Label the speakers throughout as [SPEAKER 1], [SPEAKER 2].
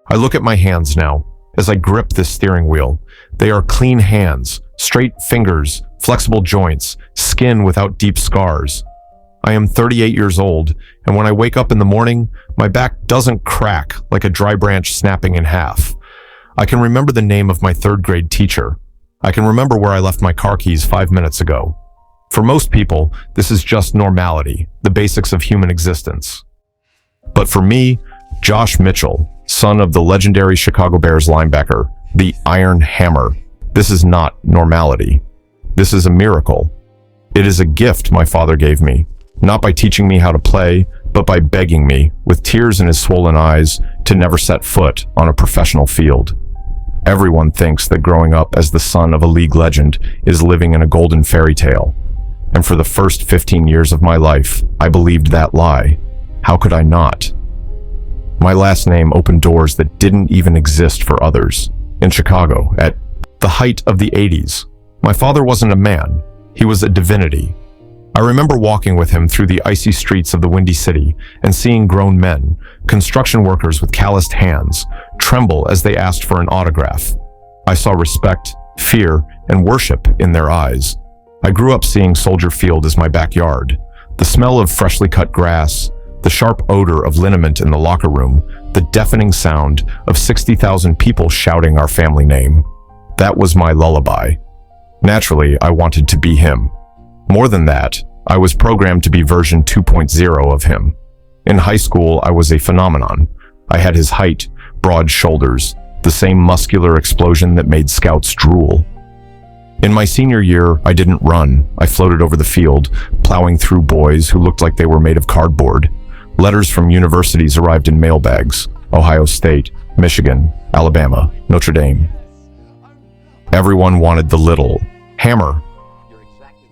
[SPEAKER 1] I look at my hands now as I grip this steering wheel. They are clean hands, straight fingers, flexible joints, skin without deep scars. I am 38 years old, and when I wake up in the morning, my back doesn't crack like a dry branch snapping in half. I can remember the name of my third-grade teacher. I can remember where I left my car keys 5 minutes ago. For most people, this is just normality, the basics of human existence. But for me, Josh Mitchell, son of the legendary Chicago Bears linebacker, the Iron Hammer, this is not normality. This is a miracle. It is a gift my father gave me, not by teaching me how to play, but by begging me, with tears in his swollen eyes, to never set foot on a professional field. Everyone thinks that growing up as the son of a league legend is living in a golden fairy tale. And for the first 15 years of my life, I believed that lie. How could I not? My last name opened doors that didn't even exist for others. In Chicago, at the height of the 80s, my father wasn't a man, he was a divinity. I remember walking with him through the icy streets of the Windy City and seeing grown men, construction workers with calloused hands, tremble as they asked for an autograph. I saw respect, fear, and worship in their eyes. I grew up seeing Soldier Field as my backyard. The smell of freshly cut grass, the sharp odor of liniment in the locker room, the deafening sound of 60,000 people shouting our family name. That was my lullaby. Naturally, I wanted to be him. More than that, I was programmed to be version 2.0 of him. In high school, I was a phenomenon. I had his height, broad shoulders, the same muscular explosion that made scouts drool. In my senior year, I didn't run. I floated over the field, plowing through boys who looked like they were made of cardboard. Letters from universities arrived in mailbags: Ohio State, Michigan, Alabama, Notre Dame. Everyone wanted the little Hammer.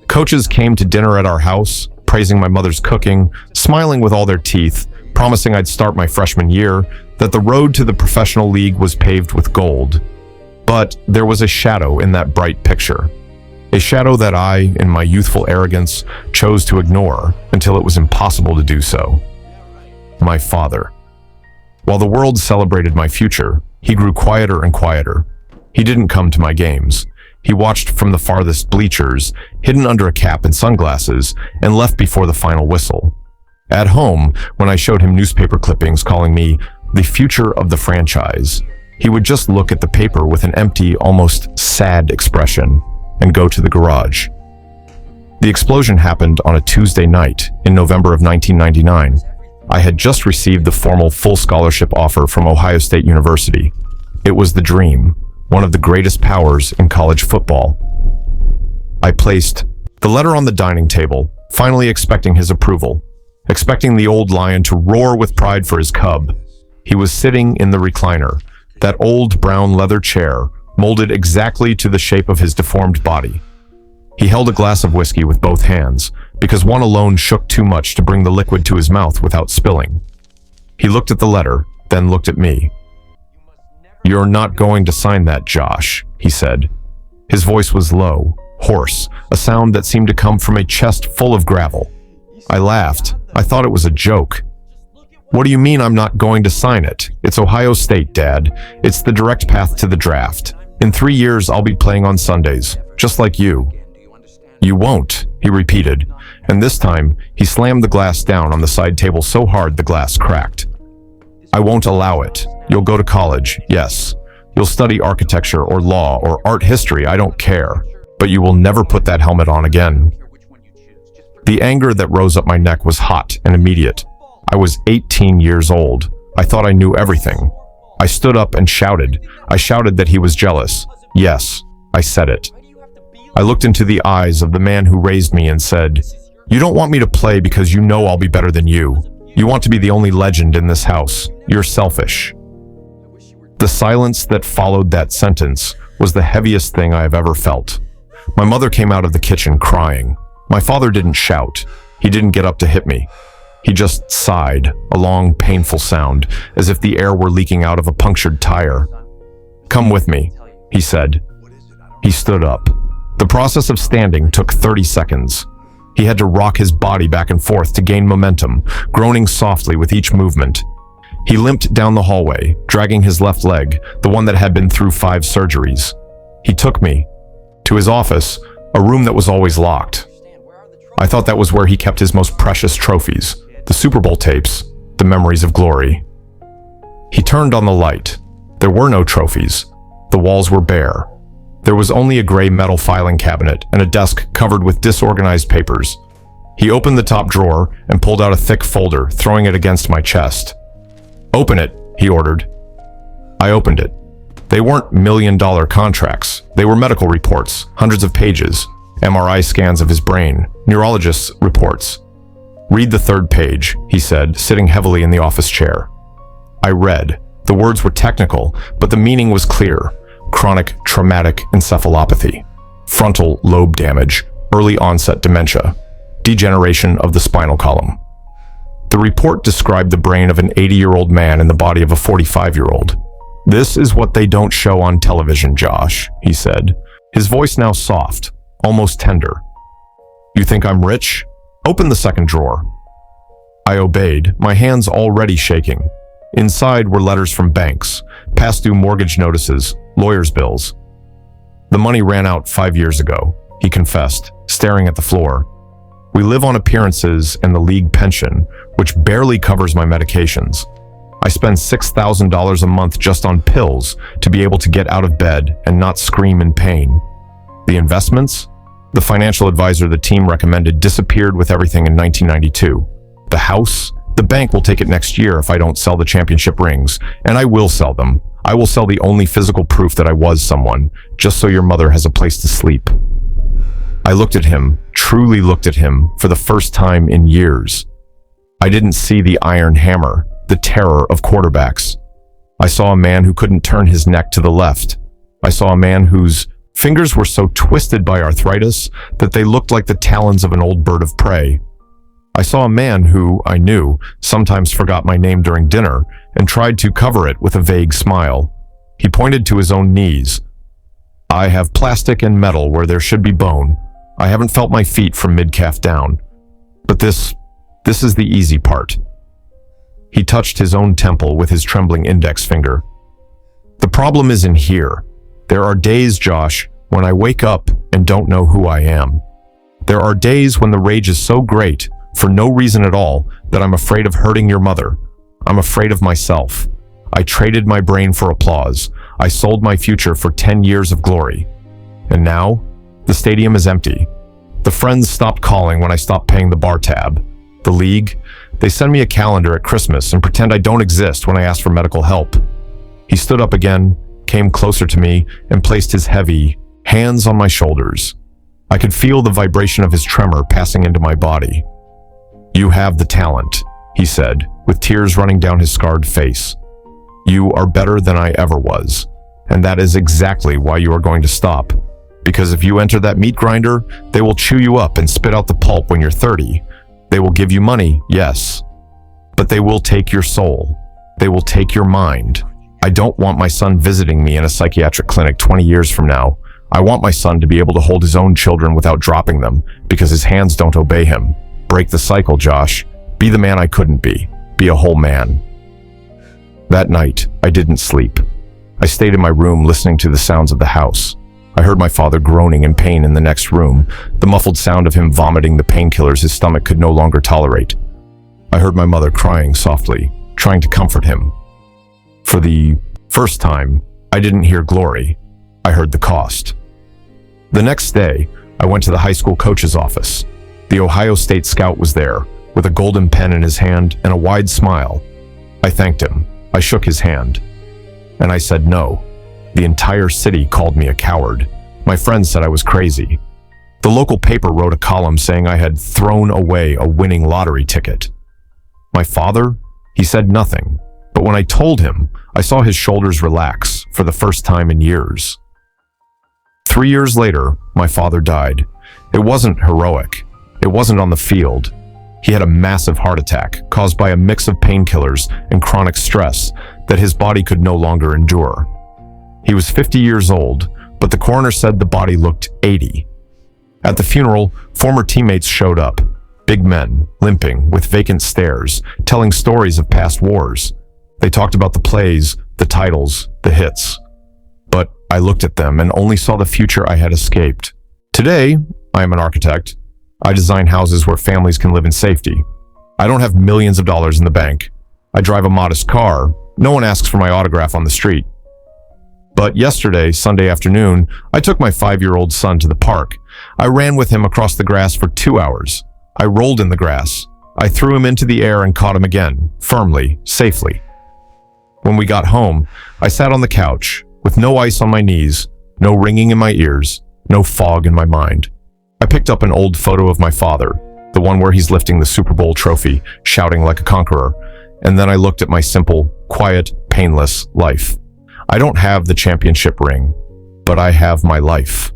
[SPEAKER 1] Coaches came to dinner at our house, praising my mother's cooking, smiling with all their teeth, promising I'd start my freshman year, that the road to the professional league was paved with gold. But there was a shadow in that bright picture. A shadow that I, in my youthful arrogance, chose to ignore until it was impossible to do so. My father. While the world celebrated my future, he grew quieter and quieter. He didn't come to my games. He watched from the farthest bleachers, hidden under a cap and sunglasses, and left before the final whistle. At home, when I showed him newspaper clippings calling me the future of the franchise, he would just look at the paper with an empty, almost sad expression and go to the garage. The explosion happened on a Tuesday night in November of 1999. I had just received the formal full scholarship offer from Ohio State University. It was the dream, one of the greatest powers in college football. I placed the letter on the dining table, finally expecting his approval, expecting the old lion to roar with pride for his cub. He was sitting in the recliner, that old brown leather chair, molded exactly to the shape of his deformed body. He held a glass of whiskey with both hands, because one alone shook too much to bring the liquid to his mouth without spilling. He looked at the letter, then looked at me. "You're not going to sign that, Josh," he said. His voice was low, hoarse, a sound that seemed to come from a chest full of gravel. I laughed. I thought it was a joke. "What do you mean I'm not going to sign it? It's Ohio State, Dad. It's the direct path to the draft. In 3 years, I'll be playing on Sundays, just like you." "You won't," he repeated, and this time, he slammed the glass down on the side table so hard the glass cracked. "I won't allow it. You'll go to college, yes. You'll study architecture or law or art history, I don't care. But you will never put that helmet on again." The anger that rose up my neck was hot and immediate. I was 18 years old. I thought I knew everything. I stood up and shouted. I shouted that he was jealous. Yes, I said it. I looked into the eyes of the man who raised me and said, "You don't want me to play because you know I'll be better than you. You want to be the only legend in this house. You're selfish." The silence that followed that sentence was the heaviest thing I have ever felt. My mother came out of the kitchen crying. My father didn't shout. He didn't get up to hit me. He just sighed, a long, painful sound, as if the air were leaking out of a punctured tire. "Come with me," he said. He stood up. The process of standing took 30 seconds. He had to rock his body back and forth to gain momentum, groaning softly with each movement. He He limped down the hallway, dragging his left leg, the one that had been through 5 surgeries. He took me to his office, a room that was always locked. I thought that was where he kept his most precious trophies, the Super Bowl tapes, the memories of glory. He turned on the light. There were no trophies. The walls were bare. There was only a gray metal filing cabinet and a desk covered with disorganized papers. He opened the top drawer and pulled out a thick folder, throwing it against my chest. "Open it," he ordered. I opened it. They weren't million-dollar contracts. They were medical reports, hundreds of pages, MRI scans of his brain, neurologist's reports. "Read the 3rd page," he said, sitting heavily in the office chair. I read. The words were technical, but the meaning was clear. Chronic traumatic encephalopathy, frontal lobe damage, early onset dementia, degeneration of the spinal column. The report described the brain of an 80-year-old man in the body of a 45-year-old. "This is what they don't show on television, Josh," he said, his voice now soft, almost tender. "You think I'm rich? Open the 2nd drawer." I obeyed, my hands already shaking. Inside were letters from banks, past due mortgage notices, lawyers' bills. "The money ran out 5 years ago," he confessed, staring at the floor. "We live on appearances and the league pension, which barely covers my medications. I spend $6,000 a month just on pills to be able to get out of bed and not scream in pain. The investments? The financial advisor the team recommended disappeared with everything in 1992. The house? The bank will take it next year if I don't sell the championship rings, and I will sell them. I will sell the only physical proof that I was someone, just so your mother has a place to sleep." I looked at him, truly looked at him, for the first time in years. I didn't see the iron hammer, the terror of quarterbacks. I saw a man who couldn't turn his neck to the left. I saw a man whose fingers were so twisted by arthritis that they looked like the talons of an old bird of prey. I saw a man who, I knew, sometimes forgot my name during dinner and tried to cover it with a vague smile. He pointed to his own knees. "I have plastic and metal where there should be bone. I haven't felt my feet from mid-calf down. But this is the easy part." He touched his own temple with his trembling index finger. "The problem isn't here. There are days, Josh, when I wake up and don't know who I am. There are days when the rage is so great, for no reason at all, that I'm afraid of hurting your mother. I'm afraid of myself. I traded my brain for applause. I sold my future for 10 years of glory. And now, the stadium is empty. The friends stopped calling when I stopped paying the bar tab. The league, they send me a calendar at Christmas and pretend I don't exist when I ask for medical help." He stood up again, came closer to me, and placed his heavy hands on my shoulders. I could feel the vibration of his tremor passing into my body. "You have the talent," he said, with tears running down his scarred face. "You are better than I ever was, and that is exactly why you are going to stop. Because if you enter that meat grinder, they will chew you up and spit out the pulp when you're 30. They will give you money, yes, but they will take your soul. They will take your mind. I don't want my son visiting me in a psychiatric clinic 20 years from now. I want my son to be able to hold his own children without dropping them, because his hands don't obey him. Break the cycle, Josh. Be the man I couldn't be. Be a whole man." That night, I didn't sleep. I stayed in my room listening to the sounds of the house. I heard my father groaning in pain in the next room, the muffled sound of him vomiting the painkillers his stomach could no longer tolerate. I heard my mother crying softly, trying to comfort him. For the first time, I didn't hear glory. I heard the cost. The next day, I went to the high school coach's office. The Ohio State scout was there, with a golden pen in his hand and a wide smile. I thanked him. I shook his hand. And I said no. The entire city called me a coward. My friends said I was crazy. The local paper wrote a column saying I had thrown away a winning lottery ticket. My father? He said nothing. But when I told him, I saw his shoulders relax for the first time in years. 3 years later, my father died. It wasn't heroic. It wasn't on the field. He had a massive heart attack caused by a mix of painkillers and chronic stress that his body could no longer endure. He was 50 years old, but the coroner said the body looked 80. At the funeral, former teammates showed up, big men, limping, with vacant stares, telling stories of past wars. They talked about the plays, the titles, the hits. But I looked at them and only saw the future I had escaped. Today, I am an architect. I design houses where families can live in safety. I don't have millions of dollars in the bank. I drive a modest car. No one asks for my autograph on the street. But yesterday, Sunday afternoon, I took my 5-year-old son to the park. I ran with him across the grass for 2 hours. I rolled in the grass. I threw him into the air and caught him again, firmly, safely. When we got home, I sat on the couch, with no ice on my knees, no ringing in my ears, no fog in my mind. I picked up an old photo of my father, the one where he's lifting the Super Bowl trophy, shouting like a conqueror, and then I looked at my simple, quiet, painless life. I don't have the championship ring, but I have my life.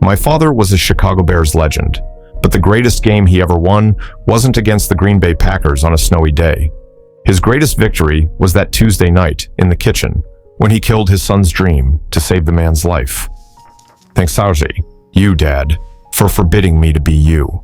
[SPEAKER 1] My father was a Chicago Bears legend, but the greatest game he ever won wasn't against the Green Bay Packers on a snowy day. His greatest victory was that Tuesday night in the kitchen when he killed his son's dream to save the man's life. Thanks, Saji, you, Dad, for forbidding me to be you.